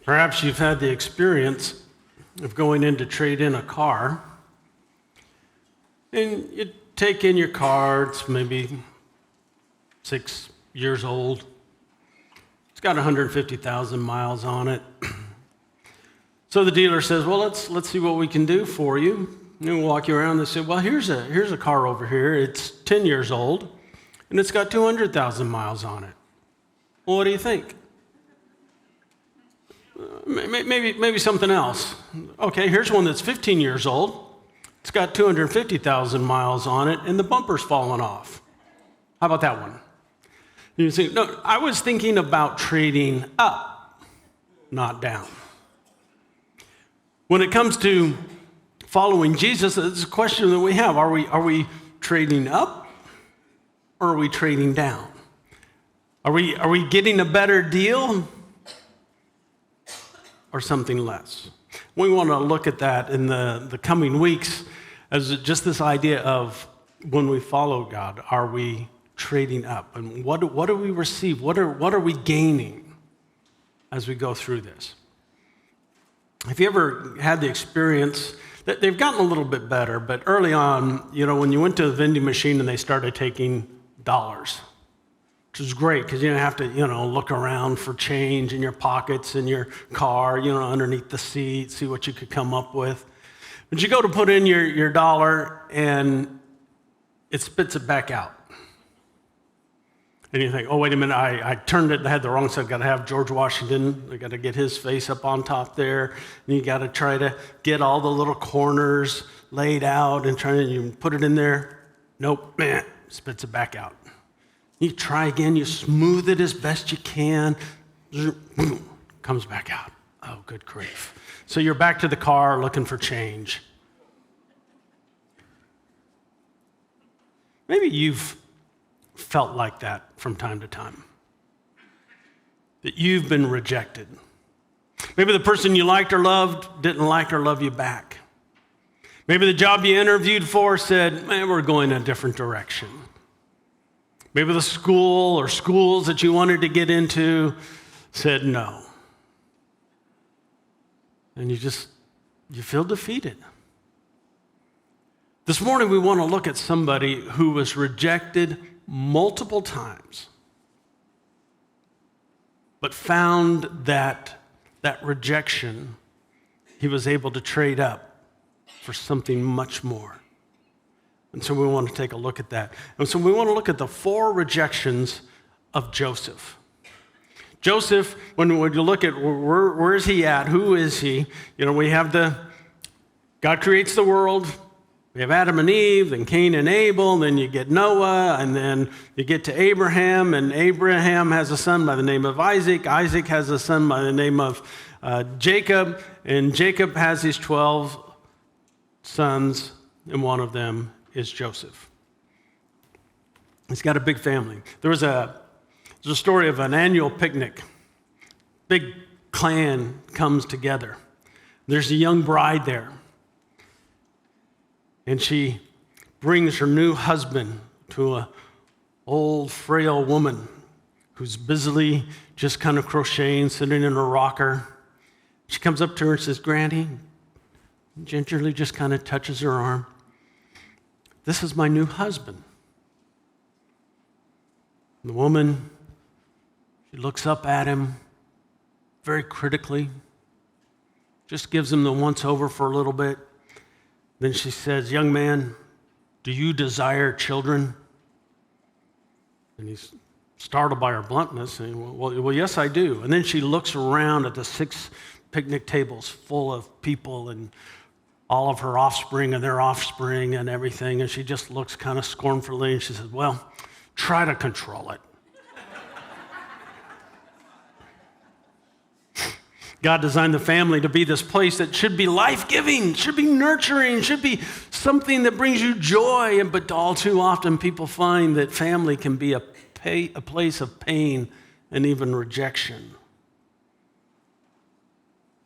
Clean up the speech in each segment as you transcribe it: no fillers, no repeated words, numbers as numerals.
Perhaps you've had the experience of going in to trade in a car, and you take in your car, it's maybe 6 years old. It's got 150,000 miles on it. So the dealer says, well, let's see what we can do for you. And they walk you around and say, well, here's a car over here. It's 10 years old, and it's got 200,000 miles on it. Well, what do you think? Maybe something else. Okay, here's one that's 15 years old. It's got 250,000 miles on it, and the bumper's fallen off. How about that one? You say, no, I was thinking about trading up, not down. When it comes to following Jesus, it's a question that we have. Are we trading up, or are we trading down? Are we getting a better deal, or something less? We want to look at that in the coming weeks as just this idea of when we follow God, are we trading up? And what do we receive? What are we gaining as we go through this? Have you ever had the experience that they've gotten a little bit better, but early on, when you went to the vending machine and they started taking dollars, which is great because you don't have to, look around for change in your pockets in your car, underneath the seat, see what you could come up with. But you go to put in your dollar and it spits it back out. And you think, oh, wait a minute, I turned it and had the wrong side. Got to have George Washington. I got to get his face up on top there. And you got to try to get all the little corners laid out and you put it in there. Nope, man, spits it back out. You try again, you smooth it as best you can, boom, comes back out. Oh, good grief. So you're back to the car looking for change. Maybe you've felt like that from time to time, that you've been rejected. Maybe the person you liked or loved didn't like or love you back. Maybe the job you interviewed for said, man, we're going a different direction. Maybe the school or schools that you wanted to get into said no. And you feel defeated. This morning we want to look at somebody who was rejected multiple times, but found that rejection he was able to trade up for something much more. And so we want to take a look at that. And so we want to look at the 4 rejections of Joseph. Joseph, when you look at where is he at, who is he? We have God creates the world. We have Adam and Eve, then Cain and Abel, then you get Noah, and then you get to Abraham, and Abraham has a son by the name of Isaac. Isaac has a son by the name of Jacob, and Jacob has these 12 sons, and one of them is Joseph. He's got a big family. There's a story of an annual picnic. Big clan comes together. There's a young bride there. And she brings her new husband to an old, frail woman who's busily just kind of crocheting, sitting in a rocker. She comes up to her and says, Granny, gingerly just kind of touches her arm. This is my new husband. And the woman, she looks up at him very critically, just gives him the once over for a little bit. Then she says, young man, do you desire children? And he's startled by her bluntness. And well, yes, I do. And then she looks around at the 6 picnic tables full of people and all of her offspring and their offspring and everything. And she just looks kind of scornfully and she says, well, try to control it. God designed the family to be this place that should be life-giving, should be nurturing, should be something that brings you joy. But all too often people find that family can be a place of pain and even rejection.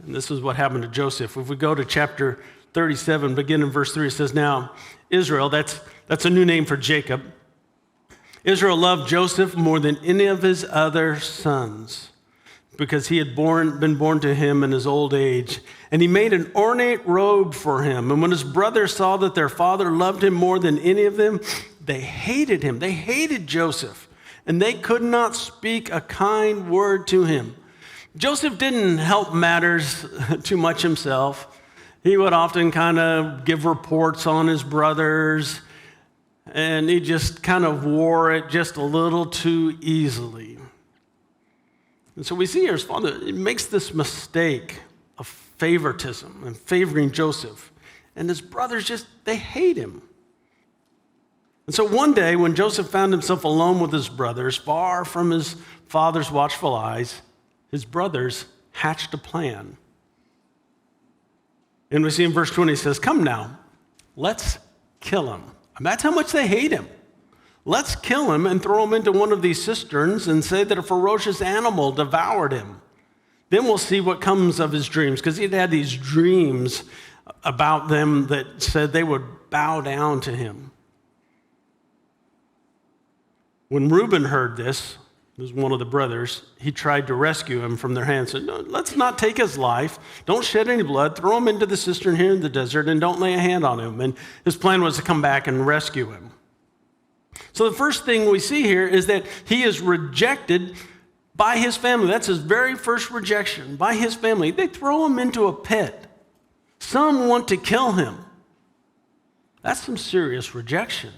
And this is what happened to Joseph. If we go to chapter 37, begin in verse 3, it says, now Israel, that's a new name for Jacob. Israel loved Joseph more than any of his other sons because he had been born to him in his old age. And he made an ornate robe for him. And when his brothers saw that their father loved him more than any of them, they hated him. They hated Joseph. And they could not speak a kind word to him. Joseph didn't help matters too much himself. He would often kind of give reports on his brothers. And he just kind of wore it just a little too easily. And so we see here his father makes this mistake of favoritism and favoring Joseph. And his brothers they hate him. And so one day when Joseph found himself alone with his brothers, far from his father's watchful eyes, his brothers hatched a plan. And we see in verse 20, it says, "Come now, let's kill him." And that's how much they hate him. Let's kill him and throw him into one of these cisterns and say that a ferocious animal devoured him. Then we'll see what comes of his dreams, because he'd had these dreams about them that said they would bow down to him. When Reuben heard this, was one of the brothers, he tried to rescue him from their hands. Said, "No, let's not take his life. Don't shed any blood. Throw him into the cistern here in the desert and don't lay a hand on him." And his plan was to come back and rescue him. So the first thing we see here is that he is rejected by his family. That's his very first rejection, by his family. They throw him into a pit. Some want to kill him. That's some serious rejection.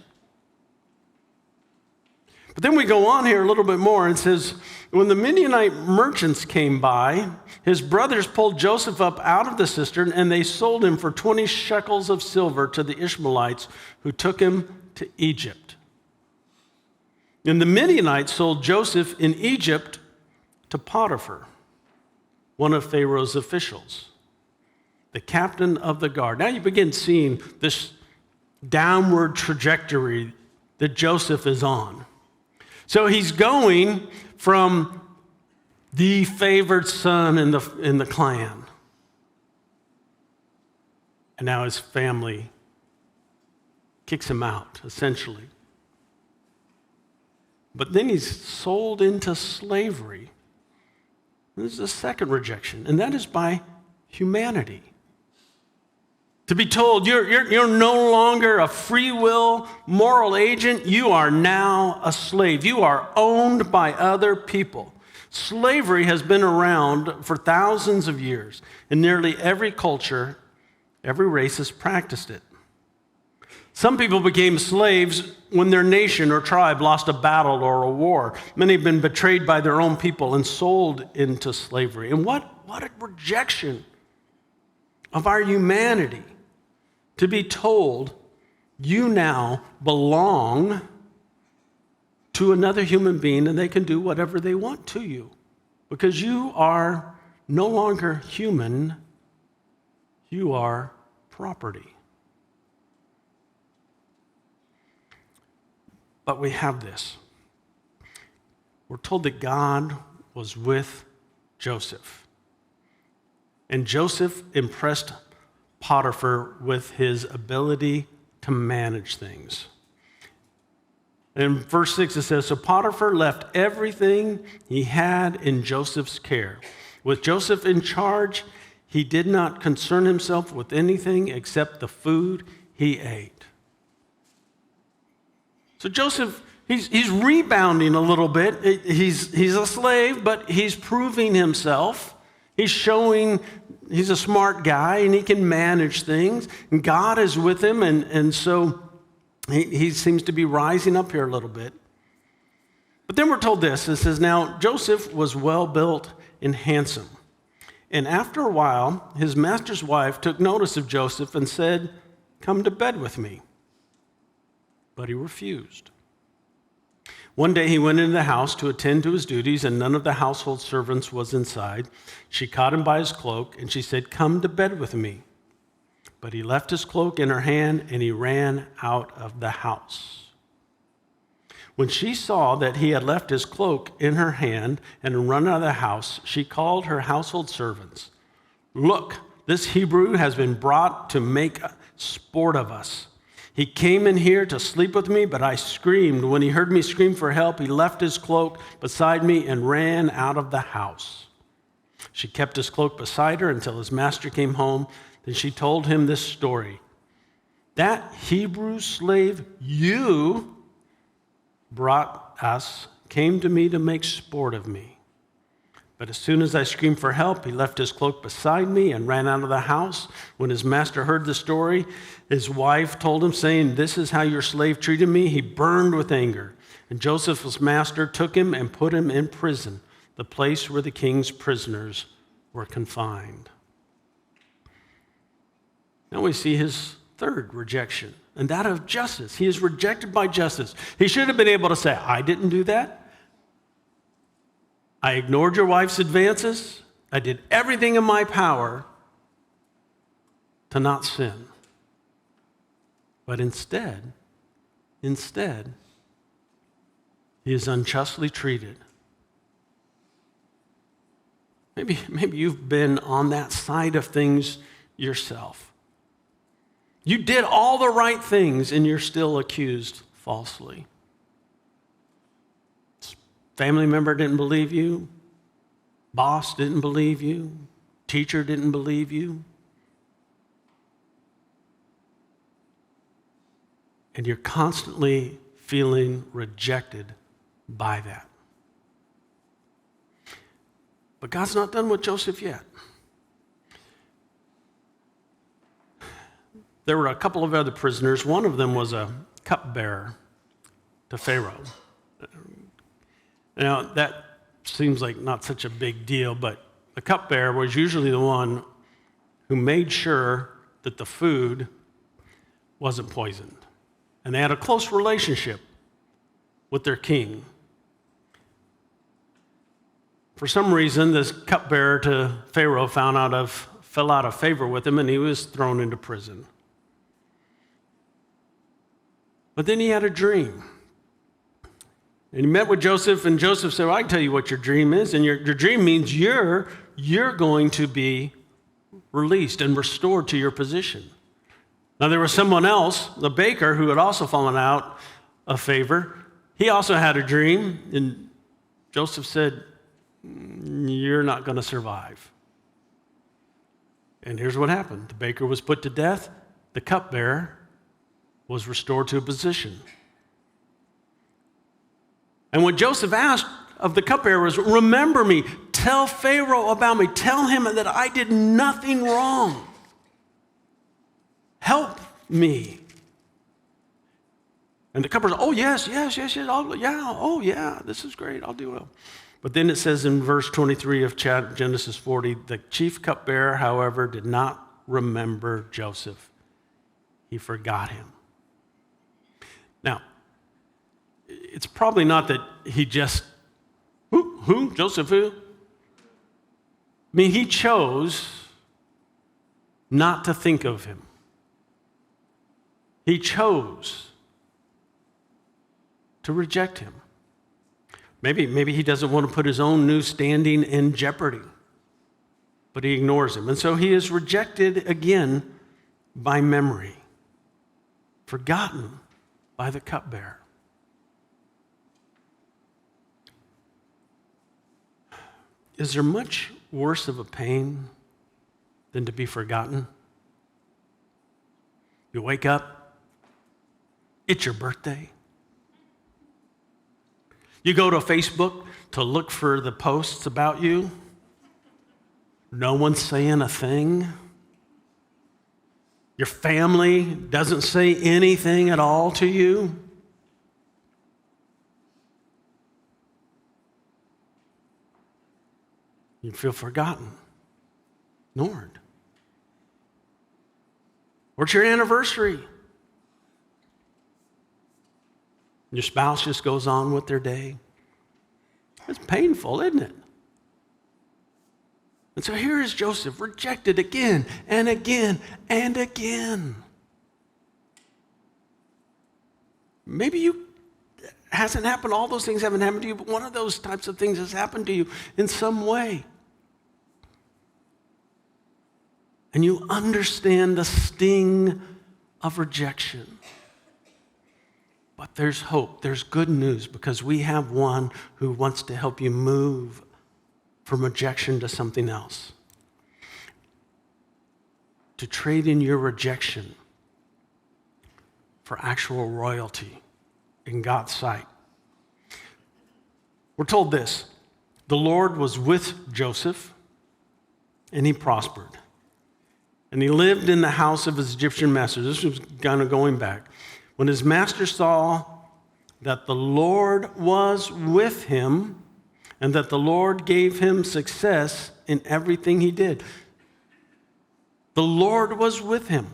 But then we go on here a little bit more and it says, when the Midianite merchants came by, his brothers pulled Joseph up out of the cistern and they sold him for 20 shekels of silver to the Ishmaelites who took him to Egypt. And the Midianites sold Joseph in Egypt to Potiphar, one of Pharaoh's officials, the captain of the guard. Now you begin seeing this downward trajectory that Joseph is on. So he's going from the favored son in the clan. And now his family kicks him out, essentially. But then he's sold into slavery. This is the second rejection, and that is by humanity. To be told you're no longer a free will moral agent, you are now a slave. You are owned by other people. Slavery has been around for thousands of years. In nearly every culture, every race has practiced it. Some people became slaves when their nation or tribe lost a battle or a war. Many have been betrayed by their own people and sold into slavery. And what a rejection of our humanity. To be told, you now belong to another human being and they can do whatever they want to you because you are no longer human, you are property. But we have this. We're told that God was with Joseph. And Joseph impressed Potiphar with his ability to manage things. In verse 6 it says, so Potiphar left everything he had in Joseph's care. With Joseph in charge, he did not concern himself with anything except the food he ate. So Joseph, he's rebounding a little bit. He's a slave, but he's proving himself. He's showing he's a smart guy and he can manage things. And God is with him, and so he seems to be rising up here a little bit. But then we're told this. It says, now Joseph was well built and handsome. And after a while, his master's wife took notice of Joseph and said, come to bed with me. But he refused. One day he went into the house to attend to his duties, and none of the household servants was inside. She caught him by his cloak, and she said, come to bed with me. But he left his cloak in her hand, and he ran out of the house. When she saw that he had left his cloak in her hand and run out of the house, she called her household servants. Look, this Hebrew has been brought to make sport of us. He came in here to sleep with me, but I screamed. When he heard me scream for help, he left his cloak beside me and ran out of the house. She kept his cloak beside her until his master came home. Then she told him this story. That Hebrew slave you brought us came to me to make sport of me. But as soon as I screamed for help, he left his cloak beside me and ran out of the house. When his master heard the story, his wife told him, saying, "This is how your slave treated me." He burned with anger. And Joseph's master took him and put him in prison, the place where the king's prisoners were confined. Now we see his third rejection, and that of justice. He is rejected by justice. He should have been able to say, "I didn't do that. I ignored your wife's advances. I did everything in my power to not sin." But instead, he is unjustly treated. Maybe you've been on that side of things yourself. You did all the right things and you're still accused falsely. Family member didn't believe you. Boss didn't believe you. Teacher didn't believe you. And you're constantly feeling rejected by that. But God's not done with Joseph yet. There were a couple of other prisoners. One of them was a cupbearer to Pharaoh. Now, that seems like not such a big deal, but the cupbearer was usually the one who made sure that the food wasn't poisoned. And they had a close relationship with their king. For some reason, this cupbearer to Pharaoh fell out of favor with him, and he was thrown into prison. But then he had a dream. And he met with Joseph, and Joseph said, "Well, I can tell you what your dream is, and your dream means you're going to be released and restored to your position." Now, there was someone else, the baker, who had also fallen out of favor. He also had a dream, and Joseph said, "You're not going to survive." And here's what happened. The baker was put to death. The cupbearer was restored to a position. And what Joseph asked of the cupbearer was, "Remember me. Tell Pharaoh about me. Tell him that I did nothing wrong. Help me." And the cupbearer said, "Oh, yes, this is great. I'll do it." But then it says in verse 23 of Genesis 40, the chief cupbearer, however, did not remember Joseph. He forgot him. Now, it's probably not that he just, who? Joseph who? I mean, he chose not to think of him. He chose to reject him. Maybe he doesn't want to put his own new standing in jeopardy, but he ignores him. And so he is rejected again by memory, forgotten by the cupbearer. Is there much worse of a pain than to be forgotten? You wake up, it's your birthday. You go to Facebook to look for the posts about you. No one's saying a thing. Your family doesn't say anything at all to you. You feel forgotten, ignored. Or it's your anniversary. Your spouse just goes on with their day. It's painful, isn't it? And so here is Joseph, rejected again and again and again. Maybe hasn't happened, all those things haven't happened to you, but one of those types of things has happened to you in some way. And you understand the sting of rejection. But there's hope, there's good news, because we have one who wants to help you move from rejection to something else. To trade in your rejection for actual royalty in God's sight. We're told this: the Lord was with Joseph, and he prospered. And he lived in the house of his Egyptian master. This was kind of going back. When his master saw that the Lord was with him and that the Lord gave him success in everything he did. The Lord was with him.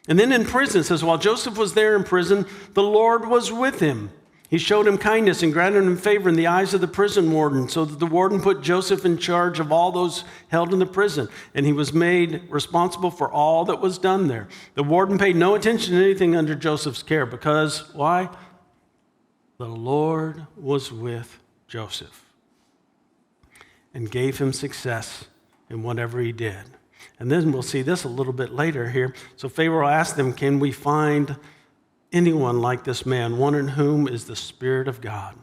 And then in prison, it says, while Joseph was there in prison, the Lord was with him. He showed him kindness and granted him favor in the eyes of the prison warden, so that the warden put Joseph in charge of all those held in the prison, and he was made responsible for all that was done there. The warden paid no attention to anything under Joseph's care, because, why? The Lord was with Joseph and gave him success in whatever he did. And then we'll see this a little bit later here. So Pharaoh asked them, can we find anyone like this man, one in whom is the Spirit of God?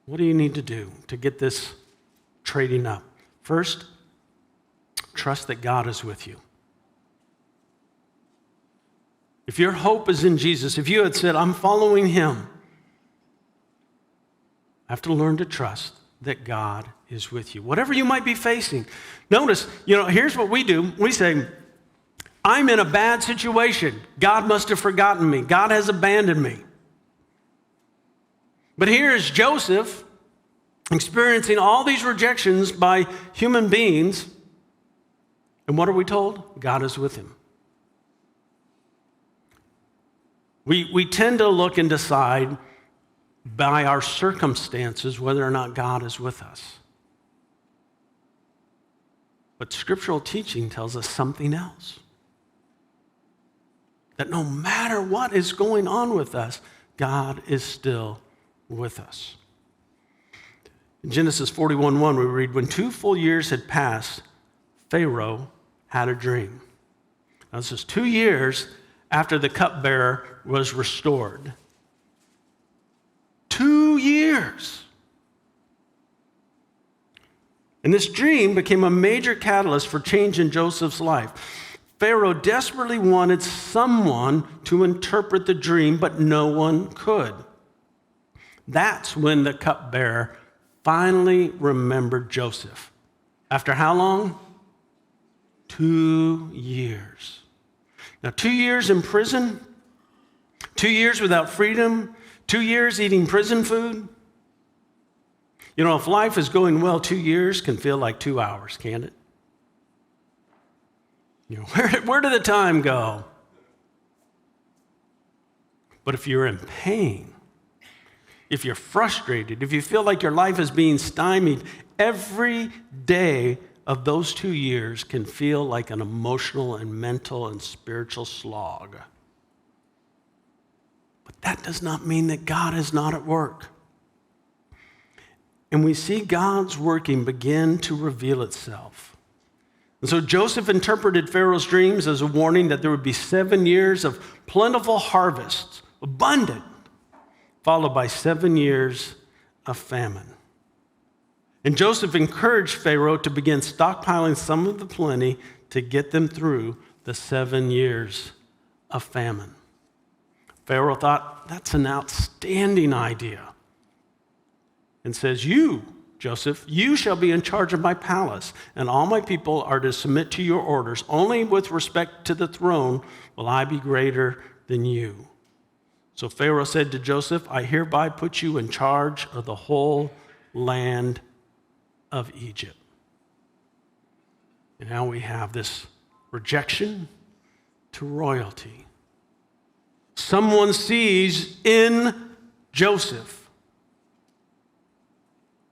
What do you need to do to get this trading up? First, trust that God is with you. If your hope is in Jesus, if you had said, I'm following him, I have to learn to trust that God is with you. Whatever you might be facing. Notice, here's what we do. We say, I'm in a bad situation. God must have forgotten me. God has abandoned me. But here is Joseph experiencing all these rejections by human beings. And what are we told? God is with him. We tend to look and decide by our circumstances whether or not God is with us. But scriptural teaching tells us something else. That no matter what is going on with us, God is still with us. In Genesis 41:1, we read, when 2 full years had passed, Pharaoh had a dream. Now, this is 2 years after the cupbearer was restored. 2 years. And this dream became a major catalyst for change in Joseph's life. Pharaoh desperately wanted someone to interpret the dream, but no one could. That's when the cupbearer finally remembered Joseph. After how long? 2 years. Now, 2 years in prison, 2 years without freedom, 2 years eating prison food. If life is going well, 2 years can feel like 2 hours, can't it? Where did the time go? But if you're in pain, if you're frustrated, if you feel like your life is being stymied, every day of those 2 years can feel like an emotional and mental and spiritual slog. But that does not mean that God is not at work. And we see God's working begin to reveal itself. And so Joseph interpreted Pharaoh's dreams as a warning that there would be 7 years of plentiful harvests, abundant, followed by 7 years of famine. And Joseph encouraged Pharaoh to begin stockpiling some of the plenty to get them through the 7 years of famine. Pharaoh thought, that's an outstanding idea. And says, you, Joseph, you shall be in charge of my palace, and all my people are to submit to your orders. Only with respect to the throne will I be greater than you. So Pharaoh said to Joseph, I hereby put you in charge of the whole land of Egypt. And now we have this rejection to royalty. Someone sees in Joseph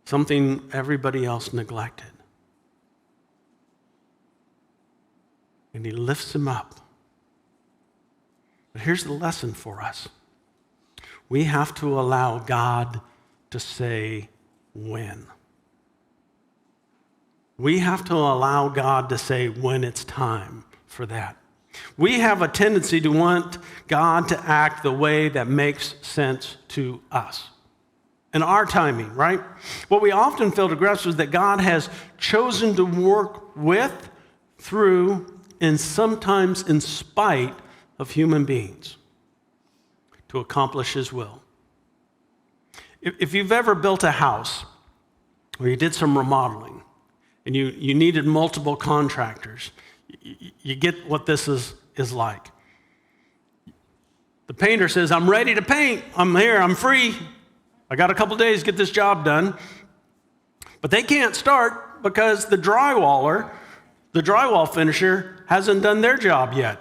something everybody else neglected. And he lifts him up. But here's the lesson for us. We have to allow God to say when. We have to allow God to say when it's time for that. We have a tendency to want God to act the way that makes sense to us. and our timing, right? What we often fail to grasp is that God has chosen to work with, through, and sometimes in spite of human beings to accomplish his will. If you've ever built a house or you did some remodeling and you needed multiple contractors, you get what this is like. The painter says, I'm ready to paint. I'm here. I'm free. I got a couple days to get this job done. But they can't start because the drywall finisher, hasn't done their job yet.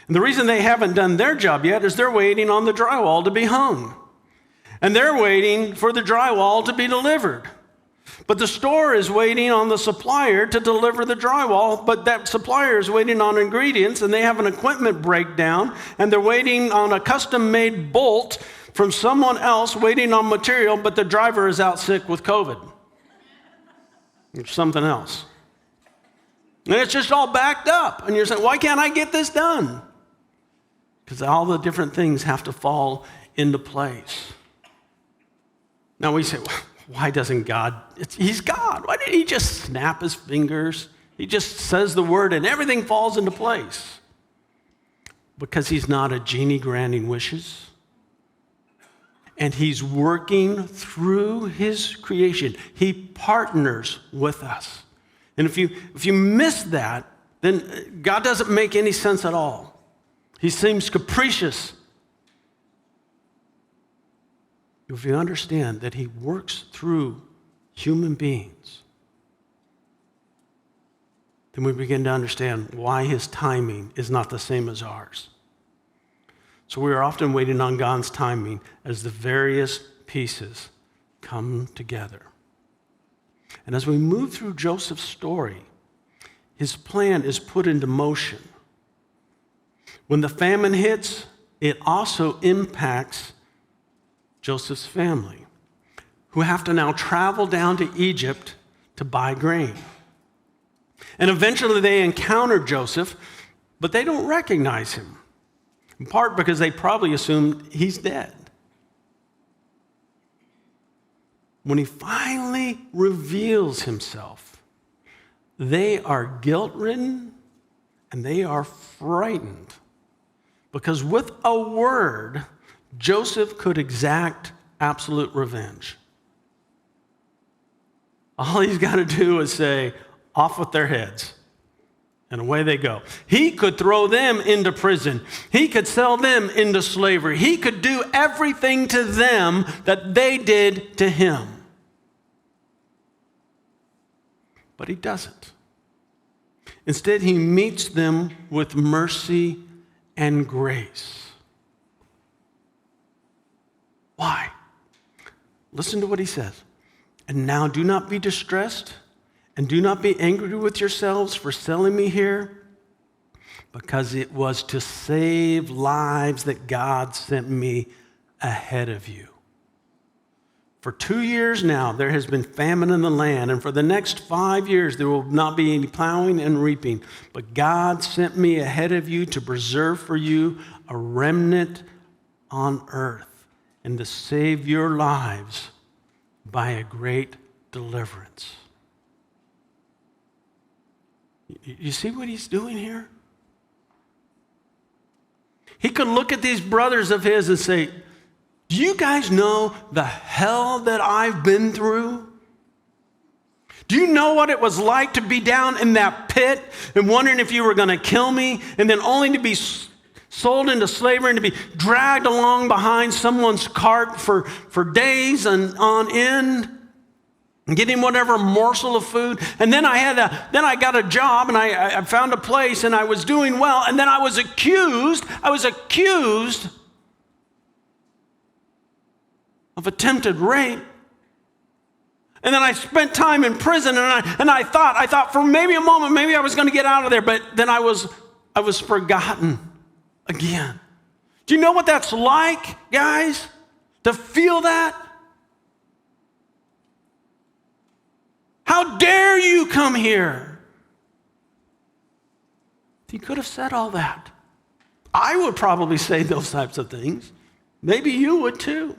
And the reason they haven't done their job yet is they're waiting on the drywall to be hung. And they're waiting for the drywall to be delivered. But the store is waiting on the supplier to deliver the drywall, but that supplier is waiting on ingredients, and they have an equipment breakdown, and they're waiting on a custom-made bolt from someone else waiting on material, but the driver is out sick with COVID or something else. And it's just all backed up. And you're saying, why can't I get this done? Because all the different things have to fall into place. Now we say, well, why doesn't God? He's God. Why didn't he just snap his fingers? He just says the word and everything falls into place. Because he's not a genie granting wishes. And he's working through his creation. He partners with us. And if you miss that, then God doesn't make any sense at all. He seems capricious. If you understand that he works through human beings, then we begin to understand why his timing is not the same as ours. So we are often waiting on God's timing as the various pieces come together. And as we move through Joseph's story, his plan is put into motion. When the famine hits, it also impacts Joseph's family, who have to now travel down to Egypt to buy grain. And eventually they encounter Joseph, but they don't recognize him, in part because they probably assumed he's dead. When he finally reveals himself, they are guilt-ridden and they are frightened, because with a word, Joseph could exact absolute revenge. All he's got to do is say, off with their heads. And away they go. He could throw them into prison. He could sell them into slavery. He could do everything to them that they did to him. But he doesn't. Instead, he meets them with mercy and grace. Why? Listen to what he says. And now do not be distressed, and do not be angry with yourselves for selling me here, because it was to save lives that God sent me ahead of you. For 2 years now, there has been famine in the land, and for the next 5 years, there will not be any plowing and reaping. But God sent me ahead of you to preserve for you a remnant on earth, and to save your lives by a great deliverance. You see what he's doing here? He could look at these brothers of his and say, do you guys know the hell that I've been through? Do you know what it was like to be down in that pit and wondering if you were going to kill me, and then only to be sold into slavery and to be dragged along behind someone's cart for days and on end, and getting whatever morsel of food? And then I got a job, and I found a place, and I was doing well, and then I was accused of attempted rape. And then I spent time in prison, and I thought for maybe a moment, maybe I was going to get out of there, but then I was forgotten again. Do you know what that's like, guys? To feel that? How dare you come here? He could have said all that. I would probably say those types of things. Maybe you would too.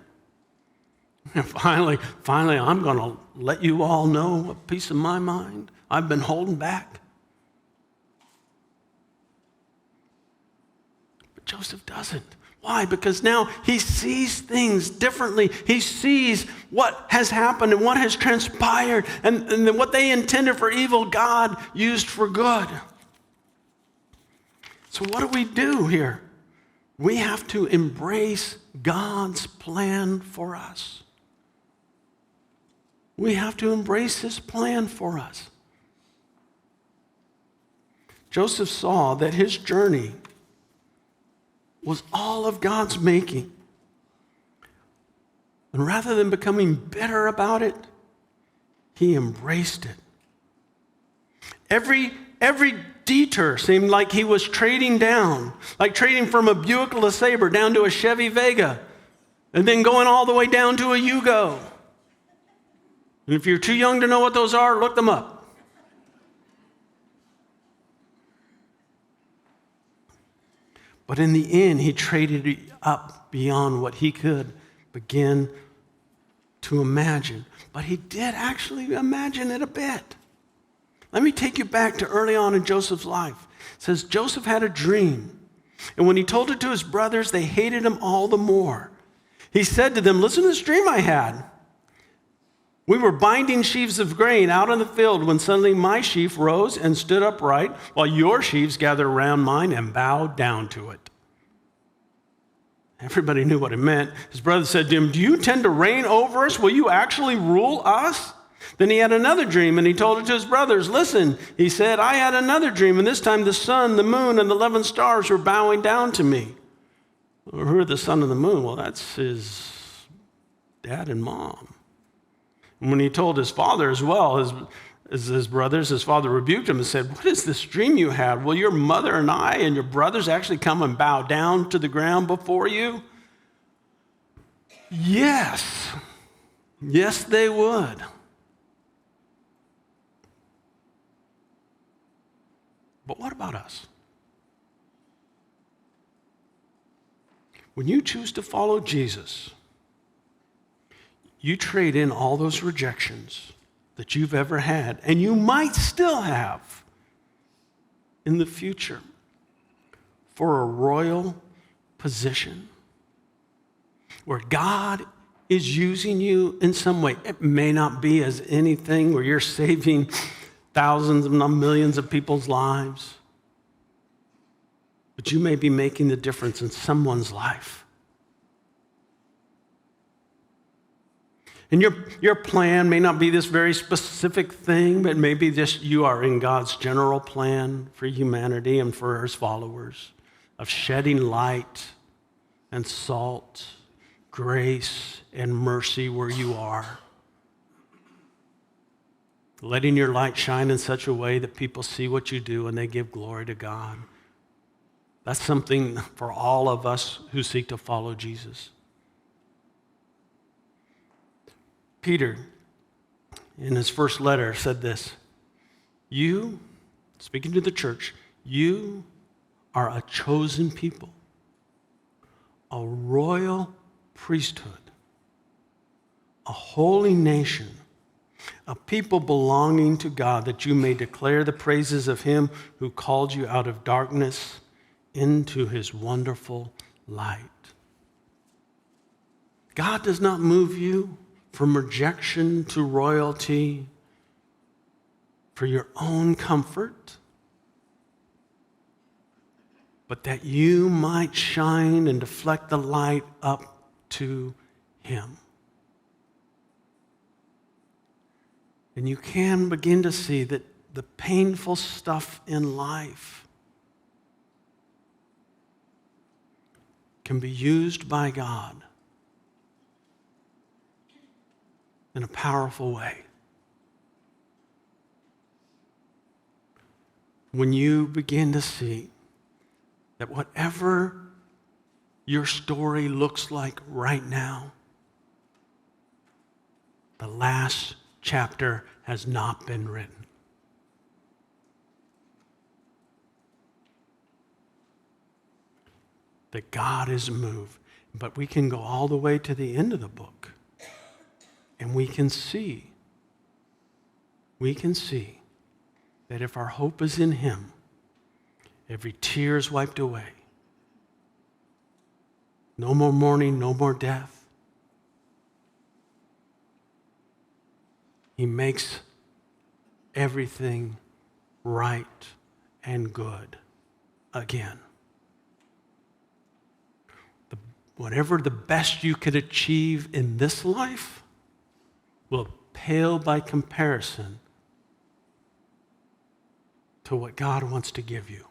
And finally, I'm going to let you all know a piece of my mind I've been holding back. But Joseph doesn't. Why? Because now he sees things differently. He sees what has happened and what has transpired, and what they intended for evil, God used for good. So what do we do here? We have to embrace God's plan for us. We have to embrace his plan for us. Joseph saw that his journey was all of God's making. And rather than becoming bitter about it, he embraced it. Every detour seemed like he was trading down, like trading from a Buick LeSabre down to a Chevy Vega, and then going all the way down to a Yugo. And if you're too young to know what those are, look them up. But in the end, he traded it up beyond what he could begin to imagine. But he did actually imagine it a bit. Let me take you back to early on in Joseph's life. It says Joseph had a dream. And when he told it to his brothers, they hated him all the more. He said to them, listen to this dream I had. We were binding sheaves of grain out in the field when suddenly my sheaf rose and stood upright, while your sheaves gathered around mine and bowed down to it. Everybody knew what it meant. His brother said to him, do you intend to reign over us? Will you actually rule us? Then he had another dream, and he told it to his brothers. Listen, he said, I had another dream, and this time the sun, the moon, and the 11 stars were bowing down to me. Well, who are the sun and the moon? Well, that's his dad and mom. And when he told his father as well, his brothers, his father rebuked him and said, what is this dream you had? Will your mother and I and your brothers actually come and bow down to the ground before you? Yes. Yes, they would. But what about us? When you choose to follow Jesus, you trade in all those rejections that you've ever had, and you might still have in the future, for a royal position where God is using you in some way. It may not be as anything where you're saving thousands, if not millions of people's lives, but you may be making the difference in someone's life. And your plan may not be this very specific thing, but maybe just you are in God's general plan for humanity and for his followers of shedding light and salt, grace and mercy where you are. Letting your light shine in such a way that people see what you do and they give glory to God. That's something for all of us who seek to follow Jesus. Peter, in his first letter, said this, you, speaking to the church, you are a chosen people, a royal priesthood, a holy nation, a people belonging to God, that you may declare the praises of him who called you out of darkness into his wonderful light. God does not move you from rejection to royalty for your own comfort, but that you might shine and deflect the light up to him. And you can begin to see that the painful stuff in life can be used by God in a powerful way. When you begin to see that whatever your story looks like right now, the last chapter has not been written. That God is moved. But we can go all the way to the end of the book And we can see that if our hope is in him, every tear is wiped away. No more mourning, no more death. He makes everything right and good again. Whatever the best you could achieve in this life will pale by comparison to what God wants to give you.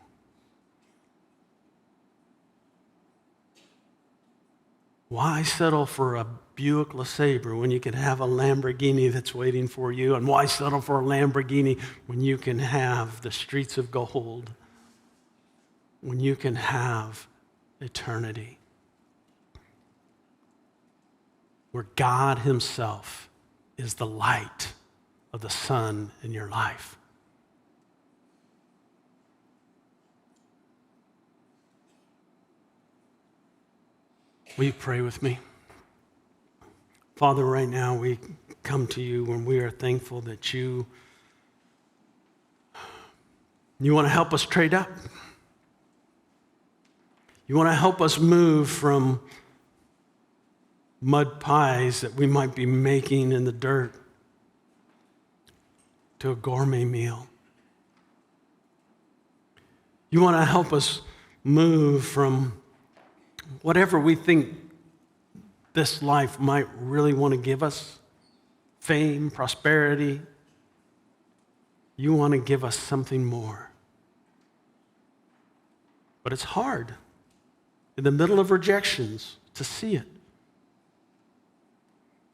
Why settle for a Buick LeSabre when you can have a Lamborghini that's waiting for you? And why settle for a Lamborghini when you can have the streets of gold? When you can have eternity? Where God himself is the light of the sun in your life. Will you pray with me? Father, right now we come to you when we are thankful that you want to help us trade up. You want to help us move from mud pies that we might be making in the dirt to a gourmet meal. You want to help us move from whatever we think this life might really want to give us, fame, prosperity. You want to give us something more. But it's hard in the middle of rejections to see it.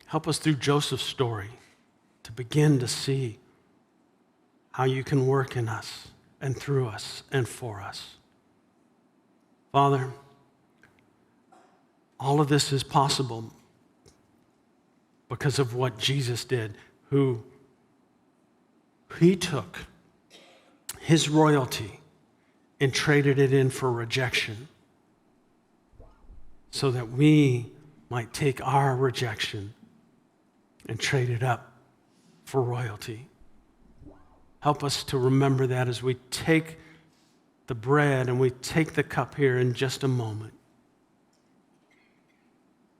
Help us through Joseph's story to begin to see how you can work in us and through us and for us. Father, all of this is possible because of what Jesus did, who he took his royalty and traded it in for rejection so that we might take our rejection and trade it up for royalty. Help us to remember that as we take the bread and we take the cup here in just a moment.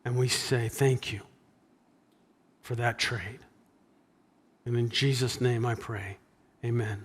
And we say, thank you for that trade. And in Jesus' name I pray, amen.